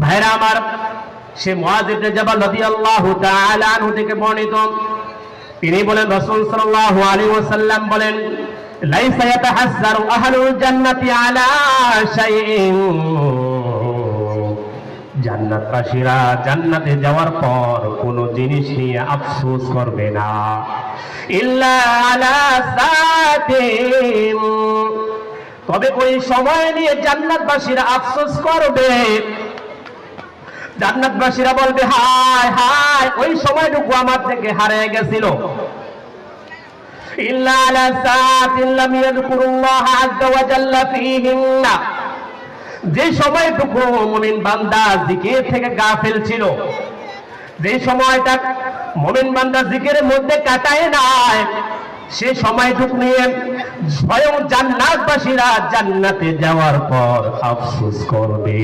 ভাইরা আমার, সে মুআয ইবনে জাবাল রাদিয়াল্লাহু তাআলা আনহু থেকে বর্ণিত, তিনি বলেন রাসূল সাল্লাল্লাহু আলাইহি ওয়াসাল্লাম বলেন, লাইসা ইয়াতাহাজ্জারু আহলুল জান্নাতি আলা শাইইন, জান্নাতবাসীরা জান্নাতে যাওয়ার পর কোন জিনিস নিয়ে আফসোস করবে না, ইল্লা আলা সাতিম, তবে ওই সময় নিয়ে জান্নাতবাসীরা আফসোস করবে। জান্নাতবাসীরা বলবে, হায় হায়, ওই সময়টুকু আমার থেকে হারিয়ে গেছিল। ইল্লা আলা সাতিন লাম ইয়াযকুরুল্লাহ আযজা ওয়া জাল্লা ফীহিন্না, যে সময়টুকু মুমিন বান্দা জিকির থেকে গাফিল ছিল, যে সময়টা মুমিন বান্দা জিকিরের মধ্যে কাটায় নাই, সে সময়টুকু নিয়ে স্বয়ং জান্নাতবাসীরা জান্নাতে যাওয়ার পর আফসোস করবে।